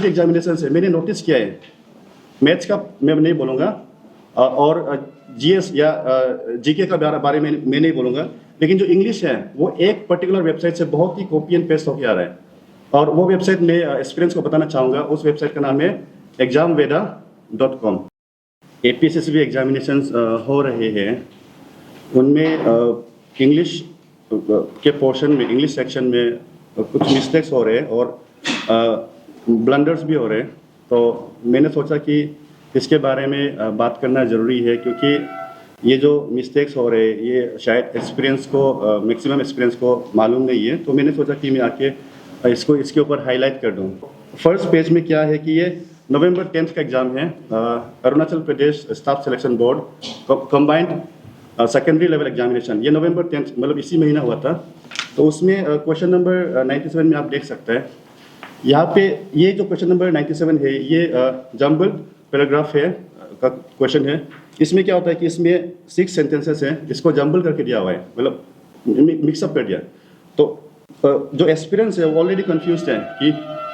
Examination से मैंने notice किया है, मैथ्स का मैं नहीं बोलूँगा और जीएस या जीके का बारे में मैं नहीं बोलूँगा, लेकिन जो इंग्लिश है वो एक पर्टिकुलर वेबसाइट से बहुत ही कॉपी एंड पेस्ट होकर आ रहा है। और वो वेबसाइट में एक्सपीरियंस को बताना चाहूँगा। उस वेबसाइट का नाम है examveda.com। APSSB एग्जामिनेशन हो रहे हैं, उनमें इंग्लिश के पोर्शन में, इंग्लिश सेक्शन में कुछ मिस्टेक्स हो रहे हैं और ब्लंडर्स भी हो रहे हैं। तो मैंने सोचा कि इसके बारे में बात करना ज़रूरी है, क्योंकि ये जो मिस्टेक्स हो रहे हैं ये शायद एक्सपीरियंस को, मैक्सिमम एक्सपीरियंस को मालूम नहीं है। तो मैंने सोचा कि मैं आके इसके ऊपर हाईलाइट कर दूँ। फर्स्ट पेज में क्या है कि ये नवंबर 10th का एग्ज़ाम है, Arunachal Pradesh staff selection board combined secondary level examination. ये नवंबर 10th मतलब इसी महीना हुआ था। तो उसमें क्वेश्चन नंबर 97 में आप देख सकते हैं, यहाँ पे ये जो क्वेश्चन नंबर 97 है ये जम्बल पैराग्राफ है का क्वेश्चन है। इसमें क्या होता है कि इसमें 6 सेंटेंसेस हैं, इसको जम्बल करके दिया हुआ है, मतलब मिक्सअप कर दिया। तो जो एक्सपीरियंस है वो ऑलरेडी कंफ्यूज है कि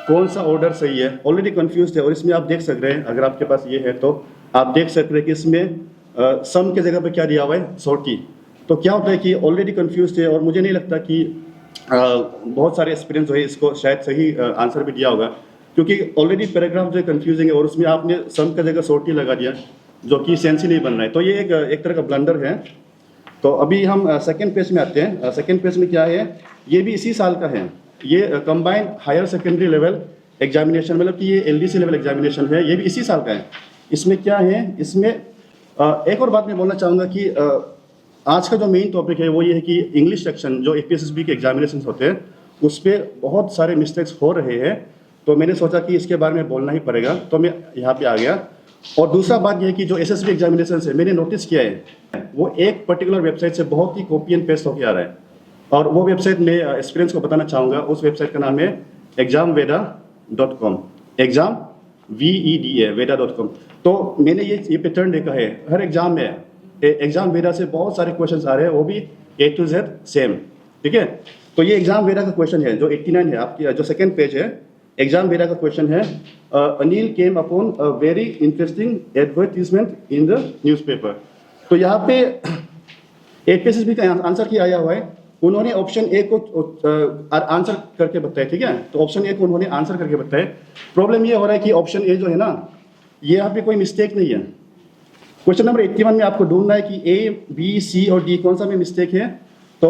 कौन सा ऑर्डर सही है, ऑलरेडी कंफ्यूज है। और इसमें आप देख सक रहे हैं, अगर आपके पास ये है तो आप देख सकते हैं कि इसमें सम के जगह पे क्या दिया हुआ है, सोर्टी। तो क्या होता है कि ऑलरेडी कंफ्यूज है और मुझे नहीं लगता कि बहुत सारे एक्सपीरियंस जो है इसको शायद सही आंसर भी दिया होगा, क्योंकि ऑलरेडी पैराग्राफ जो है कंफ्यूजिंग है और उसमें आपने सम का जगह सोर्टी लगा दिया, जो कि सेंस ही नहीं बन रहा है। तो ये एक तरह का ब्लंडर है। तो अभी हम सेकेंड पेज में आते हैं। सेकेंड पेज में क्या है, ये भी इसी साल का है। ये combined higher secondary level examination, मतलब कि ये LDC लेवल एग्जामिनेशन है, ये भी इसी साल का है। इसमें क्या है, इसमें एक और बात मैं बोलना चाहूँगा कि आज का जो मेन टॉपिक है वो ये है कि इंग्लिश सेक्शन जो APSSB के एग्जामिनेशन होते हैं उस पर बहुत सारे मिस्टेक्स हो रहे हैं। तो मैंने सोचा कि इसके बारे में बोलना ही पड़ेगा, तो मैं यहाँ पे आ गया। और दूसरा बात यह है कि जो SSB एग्जामिनेशन है मैंने नोटिस किया है वो एक पर्टिकुलर वेबसाइट से बहुत ही कॉपी एंड पेस्ट होकर आ रहा है। और वो वेबसाइट में एक्सपीरियंस को बताना चाहूँगा। उस वेबसाइट का नाम है examveda.com, एग्जाम VEDA veda.com। तो मैंने ये पैटर्न देखा है, हर एग्जाम में एग्जाम वेदा से बहुत सारे क्वेश्चंस आ रहे हैं, वो भी A to Z सेम, ठीक है। तो ये एग्जाम वेदा का क्वेश्चन है जो 89 है, आपकी जो सेकंड पेज है। एग्जाम वेदा का क्वेश्चन है, Anil came upon a very interesting advertisement in the newspaper. तो यहाँ पे APSSB का आंसर क्या आया हुआ है, उन्होंने ऑप्शन ए को आंसर करके बताया, ठीक है। तो ऑप्शन ए को उन्होंने आंसर करके बताया। प्रॉब्लम ये हो रहा है कि ऑप्शन ए जो है ना, ये यहाँ पे कोई मिस्टेक नहीं है। क्वेश्चन नंबर 81 में आपको ढूंढना है कि A, B, C और D कौन सा में मिस्टेक है। तो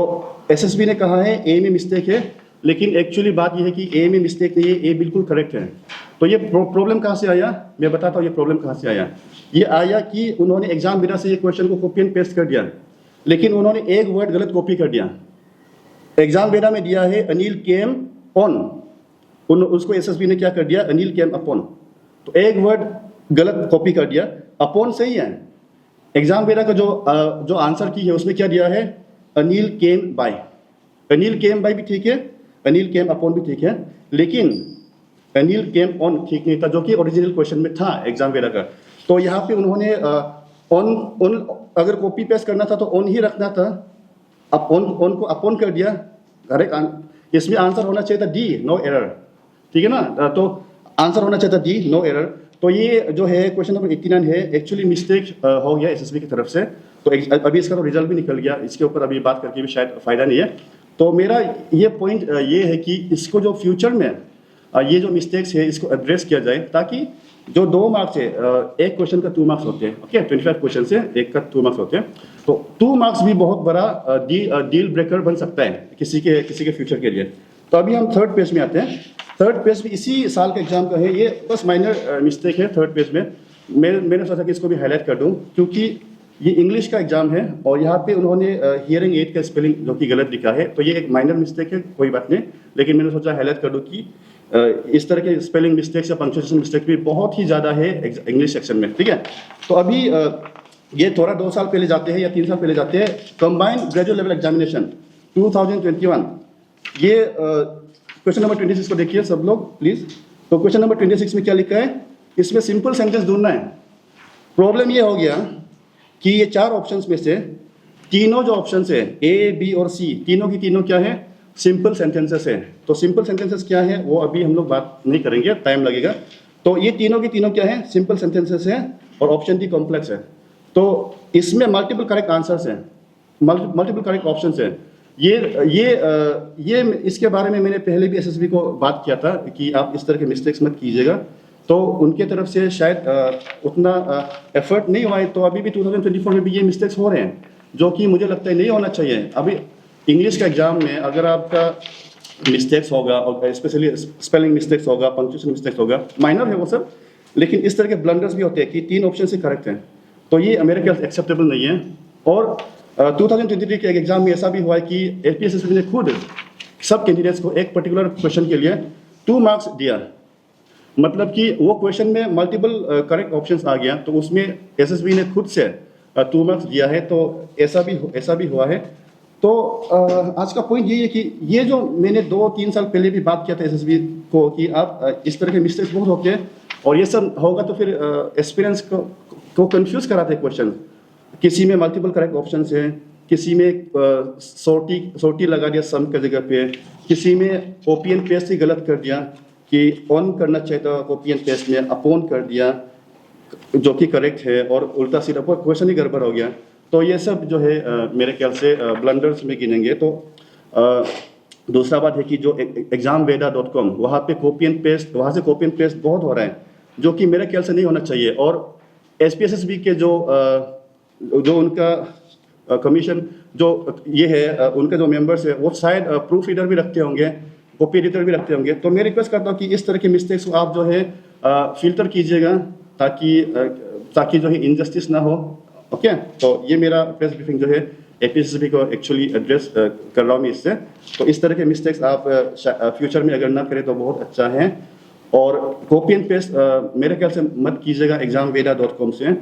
SSB ने कहा है A में मिस्टेक है, लेकिन एक्चुअली बात यह है कि A में मिस्टेक नहीं है, A बिल्कुल करेक्ट है। तो ये प्रॉब्लम कहाँ से आया, मैं बताता हूँ ये प्रॉब्लम कहाँ से आया। ये आया कि उन्होंने एग्जाम बिना से ये क्वेश्चन को कॉपी एंड पेस्ट कर दिया, लेकिन उन्होंने एक वर्ड गलत कॉपी कर दिया। एग्जाम वेदा में दिया है अनिल केम ऑन, उसको SSB ने क्या कर दिया, अनिल केम अपॉन। तो एक वर्ड गलत कॉपी कर दिया, अपॉन सही है। एग्जाम वेदा का जो आंसर की है उसमें क्या दिया है, Anil came by. Anil came by भी ठीक है, अनिल केम अपॉन भी ठीक है, लेकिन अनिल केम ऑन ठीक नहीं था, जो कि ओरिजिनल क्वेश्चन में था एग्जाम वेदा का। तो यहाँ पे उन्होंने ऑन अगर कॉपी पेस्ट करना था तो ऑन ही रखना था, ऑन को अपॉन कर दिया। करेक्ट, इसमें आंसर होना चाहिए था D, नो एरर, ठीक है ना। तो आंसर होना चाहिए था D, नो एरर। तो ये जो है क्वेश्चन नंबर 89 है, एक्चुअली मिस्टेक हो गया SSB की तरफ से। तो अभी इसका तो रिजल्ट भी निकल गया, इसके ऊपर अभी बात करके भी शायद फ़ायदा नहीं है। तो मेरा ये पॉइंट ये है कि इसको जो फ्यूचर में ये जो मिस्टेक्स है इसको एड्रेस किया जाए, ताकि जो 2 मार्क्स है, एक क्वेश्चन का 2 मार्क्स होते हैं, ओके, 25 क्वेश्चन से एक का 2 मार्क्स होते हैं। तो 2 मार्क्स भी बहुत बड़ा डील ब्रेकर बन सकता है किसी के फ्यूचर के लिए। तो अभी हम थर्ड पेज में आते हैं। थर्ड पेज में इसी साल का एग्जाम का है, ये बस माइनर मिस्टेक है थर्ड पेज में। मैंने सोचा कि इसको भी हाईलाइट कर दूं, क्योंकि ये इंग्लिश का एग्जाम है और यहाँ पे उन्होंने हियरिंग एड का स्पेलिंग जो कि गलत लिखा है। तो ये एक माइनर मिस्टेक है, कोई बात नहीं, लेकिन मैंने सोचा हाईलाइट कर दूं कि इस तरह के स्पेलिंग मिस्टेक्स या पंक्चुएशन मिस्टेक भी बहुत ही ज़्यादा है इंग्लिश सेक्शन में, ठीक है। तो अभी ये थोड़ा 2 साल पहले जाते हैं या 3 साल पहले जाते हैं, कंबाइंड ग्रेजुएट लेवल एग्जामिनेशन 2021। ये क्वेश्चन नंबर 26 को देखिए सब लोग प्लीज। तो क्वेश्चन नंबर 26 में क्या लिखा है, इसमें सिंपल सेंटेंस ढूंढना है। प्रॉब्लम ये हो गया कि ये 4 ऑप्शंस में से तीनों जो ऑप्शंस है A, B और C, तीनों की तीनों क्या है, सिंपल सेंटेंसेस है। तो सिंपल सेंटेंसेस क्या है वो अभी हम लोग बात नहीं करेंगे, टाइम लगेगा। तो ये तीनों की तीनों क्या है, सिंपल सेंटेंसेस है और ऑप्शन डी कॉम्प्लेक्स है। तो इसमें मल्टीपल करेक्ट आंसर्स हैं, मल्टीपल करेक्ट ऑप्शंस हैं। ये इसके बारे में मैंने पहले भी एसएसबी को बात किया था कि आप इस तरह के मिस्टेक्स मत कीजिएगा। तो उनके तरफ से शायद उतना एफर्ट नहीं हुआ है, तो अभी भी 2024 में भी ये मिस्टेक्स हो रहे हैं, जो कि मुझे लगता है नहीं होना चाहिए। अभी इंग्लिश का एग्जाम में अगर आपका मिस्टेक्स होगा और स्पेशली स्पेलिंग मिस्टेक्स होगा, पंक्चुएशन मिस्टेक्स होगा, माइनर है वो सब, लेकिन इस तरह के ब्लंडर्स भी होते हैं कि 3 ऑप्शन से करेक्ट हैं, तो ये मेरे ख्याल से एक्सेप्टेबल नहीं है। और 2023 के एक एग्जाम में ऐसा भी हुआ है कि एलपीएसएसबी ने खुद सब कैंडिडेट्स को एक पर्टिकुलर क्वेश्चन के लिए 2 मार्क्स दिया, मतलब कि वो क्वेश्चन में मल्टीपल करेक्ट ऑप्शंस आ गया, तो उसमें एसएसबी ने खुद से 2 मार्क्स दिया है। तो ऐसा भी हुआ है। तो आज का पॉइंट यही है कि ये जो मैंने 2-3 साल पहले भी बात किया था एसएसबी को कि आप इस तरह के मिस्टेक्स बहुत होते हैं और ये सब होगा तो फिर एक्सपीरियंस को कंफ्यूज कराते हैं क्वेश्चन। किसी में मल्टीपल करेक्ट ऑप्शंस हैं, किसी में सोटी लगा दिया सम की जगह पे, किसी में कॉपी एंड पेस्ट ही गलत कर दिया कि ऑन करना चाहिए था, कॉपी एंड पेस्ट में अपॉन कर दिया जो कि करेक्ट है, और उल्टा सीधा क्वेश्चन ही गड़बड़ हो गया। तो ये सब जो है मेरे ख्याल से ब्लंडर्स में गिनेंगे। तो दूसरा बात है कि जो examveda.com वहाँ पे कॉपी एंड पेस्ट बहुत हो रहा है, जो कि मेरे ख्याल से नहीं होना चाहिए। और एसपीएसएसबी के जो उनका कमीशन जो ये है, उनके जो मेंबर्स है वो शायद प्रूफ रीडर भी रखते होंगे, कॉपी एडिटर भी रखते होंगे। तो मैं रिक्वेस्ट करता हूँ कि इस तरह के मिस्टेक्स को आप जो है फिल्टर कीजिएगा, ताकि जो है इनजस्टिस ना हो। ओके, तो ये मेरा प्रेस ब्रीफिंग जो है एपीएसएसबी को एक्चुअली एड्रेस कर रहा हूँ मैं इससे। तो इस तरह के मिस्टेक्स आप फ्यूचर में अगर ना करें तो बहुत अच्छा है। और कॉपी एंड पेस्ट मेरे ख्याल से मत कीजिएगा examveda.com से।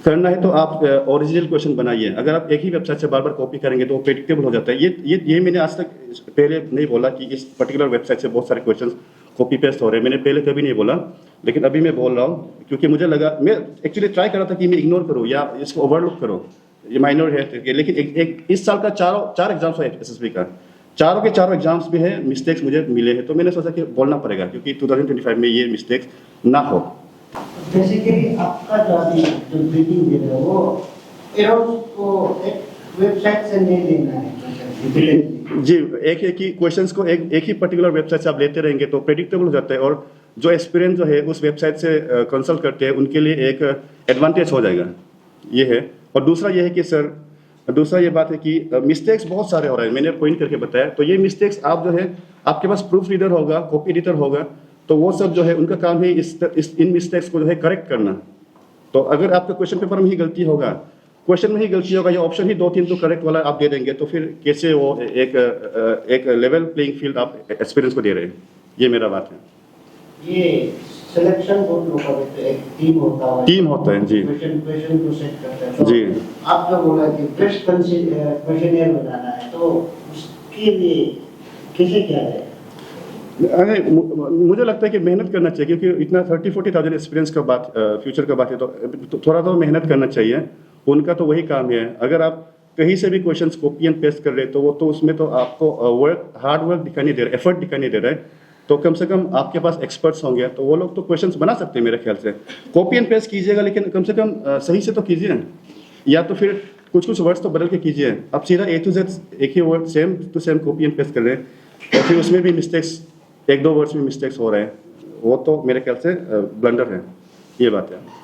करना है तो आप ओरिजिनल क्वेश्चन बनाइए। अगर आप एक ही वेबसाइट से बार बार कॉपी करेंगे तो प्रेडिक्टेबल हो जाता है। ये मैंने आज तक पहले नहीं बोला कि इस पर्टिकुलर वेबसाइट से बहुत सारे क्वेश्चन कॉपी पेस्ट हो रहे हैं, मैंने पहले कभी नहीं बोला, लेकिन अभी मैं बोल रहा हूँ क्योंकि मुझे लगा, मैं एक्चुअली ट्राई कर रहा था कि मैं इग्नोर करूँ या इसको ओवरलुक करूँ, ये माइनर है। लेकिन इस साल का चार एग्जाम्स है एसएसबी का, चारों के चारों एग्जाम्स में है मिस्टेक्स मुझे मिले हैं, तो मैंने सोचा कि बोलना पड़ेगा क्योंकि 2025 में ये मिस्टेक्स ना हो। बेसिकली आपका जो ब्रीफिंग दे रहे हो वो एरर्स को एक वेबसाइट से नहीं लेना है जी, एक ही क्वेश्चंस को एक ही पर्टिकुलर वेबसाइट से आप लेते रहेंगे तो प्रेडिक्टेबल हो जाता है, और जो एक्सपीरियंस जो है उस वेबसाइट से कंसल्ट करते हैं उनके लिए एक एडवांटेज हो जाएगा, ये है। और दूसरा ये है कि सर, दूसरा ये बात है कि मिस्टेक्स बहुत सारे हो रहे हैं, मैंने पॉइंट करके बताया। तो ये मिस्टेक्स आप जो है, आपके पास प्रूफ रीडर होगा, कॉपी एडिटर होगा, तो वो सब जो है उनका काम है इन मिस्टेक्स को जो है करेक्ट करना। तो अगर आपका क्वेश्चन पेपर में ही गलती होगा, क्वेश्चन में ही गलती होगा या ऑप्शन ही 2-3 तो करेक्ट वाला आप दे देंगे, तो फिर कैसे वो एक लेवल प्लेइंग फील्ड आप एक्सपीरियंस को दे रहे हैं, ये मेरा बात है। ये सिलेक्शन बोर्ड होता है, एक टीम होता है जी, क्वेश्चन को सेट करता है। तो जी, आप जो बोला कि टेस्ट क्वेश्चनियर बनाना है, तो उसके लिए कैसे क्या है? अरे मुझे लगता है कि मेहनत करना चाहिए, क्योंकि इतना 30-40,000 एक्सपीरियंस का बात, फ्यूचर का बात है, तो थोड़ा तो मेहनत करना चाहिए। उनका तो वही काम है। अगर आप कहीं से भी क्वेश्चंस कॉपी एंड पेस्ट कर रहे तो वो तो उसमें तो आपको हार्ड वर्क दिखाई नहीं दे रहा, एफर्ट दिखाई नहीं दे रहा है। तो कम से कम आपके पास एक्सपर्ट्स होंगे तो वो लोग तो क्वेश्चंस बना सकते हैं मेरे ख्याल से। कॉपी एंड पेस्ट कीजिएगा, लेकिन कम से कम सही से तो कीजिए, या तो फिर कुछ वर्ड्स तो बदल के कीजिए। आप सीधा A to Z एक ही word same to same copy and paste कर रहे हैं, और फिर उसमें भी मिस्टेक्स, 1-2 वर्ड्स में मिस्टेक्स हो रहे हैं, वो तो मेरे ख्याल से ब्लंडर है, ये बात है।